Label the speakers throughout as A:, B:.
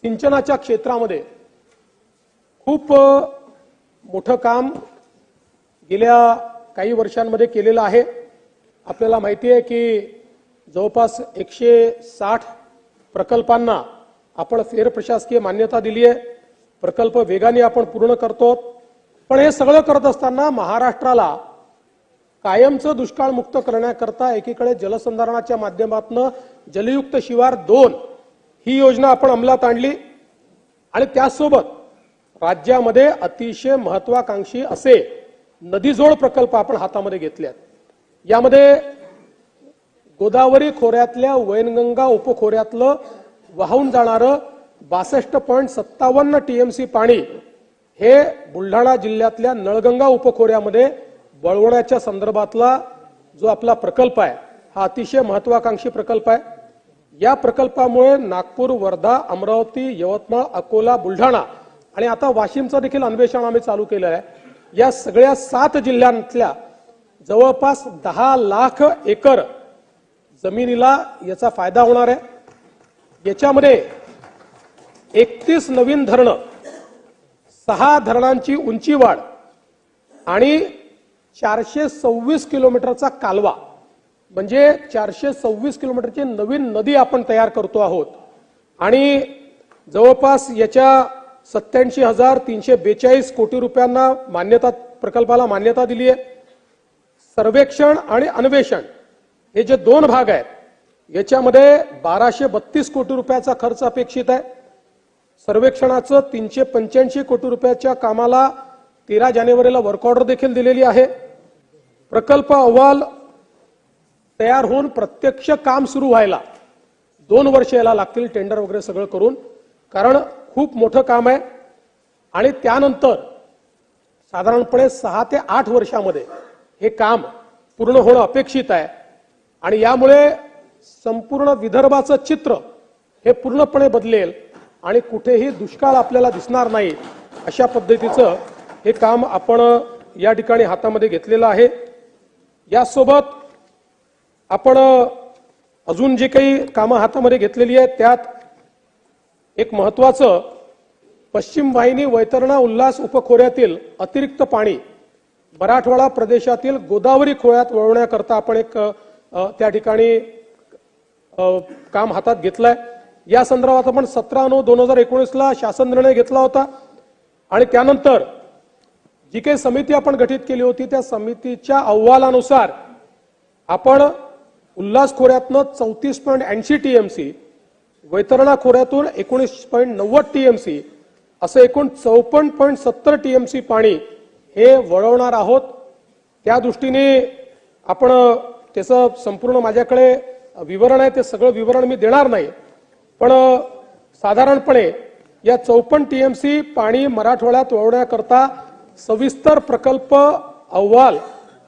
A: सिंचनाच्या क्षेत्रामध्ये खूप मोठं काम गेल्या काही वर्षांमध्ये केलेलं आहे। आपल्याला माहिती आहे की जवळपास 160 प्रकल्पांना आपण फेर प्रशासकीय मान्यता दिली आहे। प्रकल्प वेगाने आपण पूर्ण करतो। पण हे सगळं करत असताना महाराष्ट्राला कायमचं दुष्काळ मुक्त करण्याकरता एकीकडे जलसंधारणाच्या माध्यमातून जलयुक्त शिवार 2 ही योजना आपण अंमलात आणली आणि त्यासोबत राज्यामध्ये अतिशय महत्त्वाकांक्षी असे नदीजोड प्रकल्प आपण हातामध्ये घेतले आहेत। यामध्ये गोदावरी खोऱ्यातल्या वैनगंगा उपखोऱ्यातलं वाहून जाणारं 62.57 टीएमसी पाणी हे बुलढाणा जिल्ह्यातल्या नळगंगा उपखोऱ्यामध्ये वळवण्याच्या संदर्भातला जो आपला प्रकल्प आहे हा अतिशय महत्त्वाकांक्षी प्रकल्प आहे। या प्रकल्पामुळे नागपूर, वर्धा, अमरावती, यवतमाळ, अकोला, बुलढाणा आणि आता वाशिमचं देखील अन्वेषण आम्ही चालू केलं आहे। या सगळ्या 7 जिल्ह्यांतल्या जवळपास 10 लाख एकर जमिनीला याचा फायदा होणार आहे। याच्यामध्ये 31 नवीन धरणं, 6 धरणांची उंची वाढ आणि 426 किलोमीटरचा कालवा म्हणजे 426 किलोमीटरची नवीन नदी आपण तयार करतो आहोत आणि जवळपास याच्या 87,342 कोटी रुपयांना प्रकल्पाला मान्यता दिली आहे। सर्वेक्षण आणि अन्वेषण हे जे 2 भाग आहेत याच्यामध्ये 1232 कोटी रुपयाचा खर्च अपेक्षित आहे। सर्वेक्षणाचं 385 कोटी रुपयाच्या कामाला 13 जानेवारीला वर्क ऑर्डर देखील दिलेली आहे। प्रकल्प अहवाल तयार होऊन प्रत्यक्ष काम सुरू व्हायला 2 वर्ष याला लागतील, टेंडर वगैरे सगळं करून, कारण खूप मोठं काम आहे आणि त्यानंतर साधारणपणे 6 ते 8 वर्षामध्ये हे काम पूर्ण होणं अपेक्षित आहे आणि यामुळे संपूर्ण विदर्भाचं चित्र हे पूर्णपणे बदलेल आणि कुठेही दुष्काळ आपल्याला दिसणार नाही अशा पद्धतीचं हे काम आपण या ठिकाणी हातामध्ये घेतलेलं आहे। यासोबत आपण अजून जे काही कामं हातामध्ये घेतलेली आहेत त्यात एक महत्त्वाचं पश्चिम वाहिनी वैतरणा उल्हास उपखोऱ्यातील अतिरिक्त पाणी मराठवाडा प्रदेशातील गोदावरी खोऱ्यात वळवण्याकरता आपण एक त्या ठिकाणी काम हातात घेतलंय। या संदर्भात आपण 17/9/2019 शासन निर्णय घेतला होता आणि त्यानंतर जी काही समिती आपण गठीत केली होती त्या समितीच्या अहवालानुसार आपण उल्हास खोऱ्यातनं 34.80 टीएमसी, वैतरणा खोऱ्यातून 19.90 टीएमसी असं एकूण 54.70 टीएमसी पाणी हे वळवणार आहोत। त्या दृष्टीने आपण त्याचं संपूर्ण माझ्याकडे विवरण आहे, ते सगळं विवरण मी देणार नाही, पण साधारणपणे या 54 टीएमसी पाणी मराठवाड्यात वळवण्याकरता सविस्तर प्रकल्प अहवाल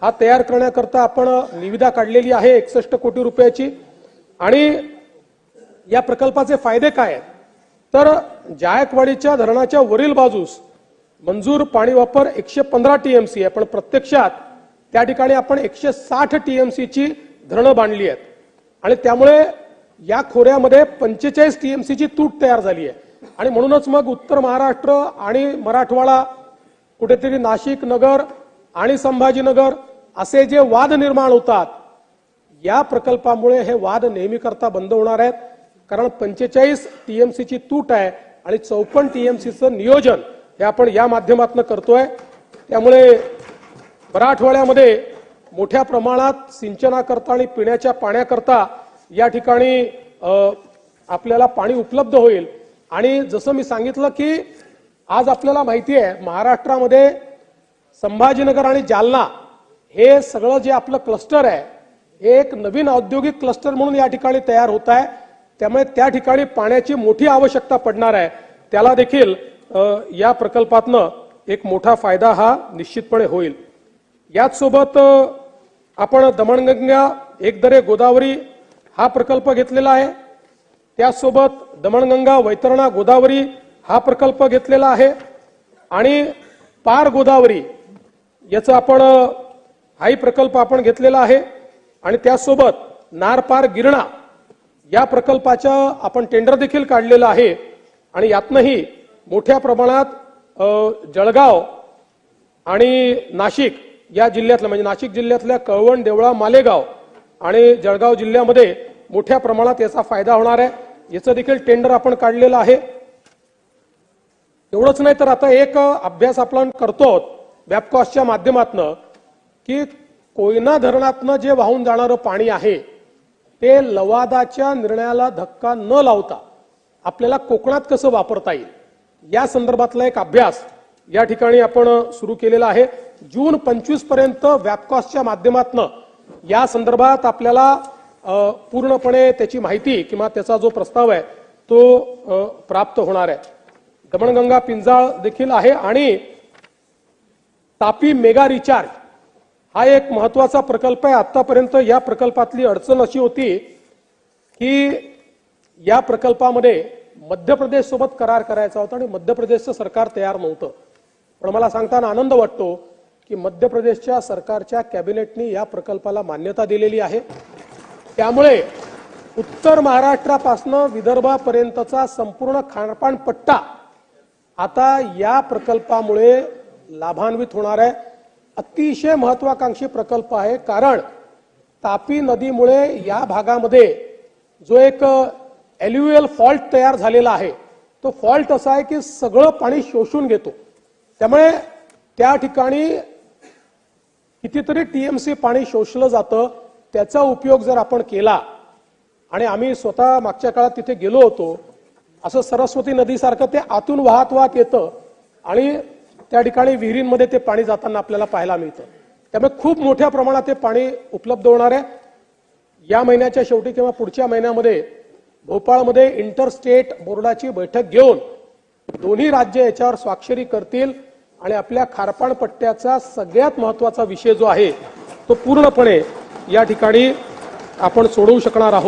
A: हा तयार करण्याकरता आपण निविदा काढलेली आहे 61 कोटी रुपयाची। आणि या प्रकल्पाचे फायदे काय आहेत तर जायकवाडीच्या धरणाच्या वरील बाजूस मंजूर पाणी वापर 115 टीएमसी आहे, पण प्रत्यक्षात त्या ठिकाणी आपण 160 टीएमसीची धरणं बांधली आहेत आणि त्यामुळे या खोऱ्यामध्ये 45 टीएमसीची तूट तयार झाली आहे आणि म्हणूनच मग उत्तर महाराष्ट्र आणि मराठवाडा, कुठेतरी नाशिक नगर आणि संभाजीनगर असे जे वाद निर्माण होतात या प्रकल्पामुळे हे वाद नेहमी करता बंद होणार आहेत, कारण 45 टीएमसीची तूट आहे आणि 54 टीएमसीचं नियोजन हे आपण या माध्यमातून करतोय। त्यामुळे मराठवाड्यामध्ये मोठ्या प्रमाणात सिंचनाकरता आणि पिण्याच्या पाण्याकरता या ठिकाणी आपल्याला पाणी उपलब्ध होईल। आणि जसं मी सांगितलं की आज आपल्याला माहिती आहे महाराष्ट्रामध्ये संभाजीनगर आणि जालना हे सगळं जे आपलं क्लस्टर आहे हे एक नवीन औद्योगिक क्लस्टर म्हणून या ठिकाणी तयार होत आहे, त्यामुळे त्या ठिकाणी पाण्याची मोठी आवश्यकता पडणार आहे। त्याला देखील या प्रकल्पातनं एक मोठा फायदा हा निश्चितपणे होईल। याच सोबत आपण दमणगंगा एकदरे गोदावरी हा प्रकल्प घेतलेला आहे, त्यासोबत दमणगंगा वैतरणा गोदावरी हा प्रकल्प घेतलेला आहे आणि पार गोदावरी याचा आपण हाही प्रकल्प आपण घेतलेला आहे आणि त्यासोबत नार पार गिरणा या प्रकल्पाचा आपण टेंडर देखील काढलेलं आहे आणि यातनंही मोठ्या प्रमाणात जळगाव आणि नाशिक या जिल्ह्यातल्या म्हणजे नाशिक जिल्ह्यातल्या कळवण, देवळा, मालेगाव आणि जळगाव जिल्ह्यामध्ये मोठ्या प्रमाणात याचा फायदा होणार आहे. याचं देखील टेंडर आपण काढलेलं आहे. एवढंच नाही तर आता एक अभ्यास आपण करतो वॅपकॉसच्या माध्यमातून की कोयना धरणातनं जे वाहून जाणारं पाणी आहे ते लवादाच्या निर्णयाला धक्का न लावता आपल्याला कोकणात कसं वापरता येईल या संदर्भातला एक अभ्यास या ठिकाणी आपण सुरू केलेला आहे. जून 25 पर्यंत वॅपकॉसच्या माध्यमातून या संदर्भात आपल्याला पूर्णपणे त्याची माहिती किंवा त्याचा जो प्रस्ताव आहे तो प्राप्त होणार आहे. दमणगंगा पिंजाळ देखील आहे आणि तापी मेगा रिचार्ज हा एक महत्वाचा प्रकल्प आहे. आतापर्यंत या प्रकल्पातली अडचण अशी होती की या प्रकल्पामध्ये मध्य प्रदेश सोबत करार करायचा होता आणि मध्य प्रदेशचं सरकार तयार नव्हतं. पण मला सांगताना आनंद वाटतो की मध्य प्रदेशच्या सरकारच्या कॅबिनेटने या प्रकल्पाला मान्यता दिलेली आहे. त्यामुळे उत्तर महाराष्ट्रापासून विदर्भापर्यंतचा संपूर्ण खारपाण पट्टा आता या प्रकल्पामुळे लाभान्वित होणार आहे. अतिशय महत्वाकांक्षी प्रकल्प आहे कारण तापी नदीमुळे या भागामध्ये जो एक एल्युअल फॉल्ट तयार झालेला आहे तो फॉल्ट असा आहे की सगळं पाणी शोषून घेतो. त्यामुळे त्या ठिकाणी कितीतरी टीएमसी पाणी शोषलं जातं. त्याचा उपयोग जर आपण केला आणि आम्ही स्वतः मागच्या काळात तिथे गेलो होतो, असं सरस्वती नदीसारखं ते आतून वाहत येतं आणि त्या ठिकाणी विहिरींमध्ये ते पाणी जाताना आपल्याला पाहायला मिळतं. त्यामुळे खूप मोठ्या प्रमाणात ते पाणी उपलब्ध होणार आहे. या महिन्याच्या शेवटी किंवा पुढच्या महिन्यामध्ये भोपाळमध्ये इंटरस्टेट बोर्डाची बैठक घेऊन दोन्ही राज्य याच्यावर स्वाक्षरी करतील आणि आपल्या खारपाण पट्ट्याचा सगळ्यात महत्वाचा विषय जो आहे तो पूर्णपणे या ठिकाणी आपण सोडवू शकणार आहोत.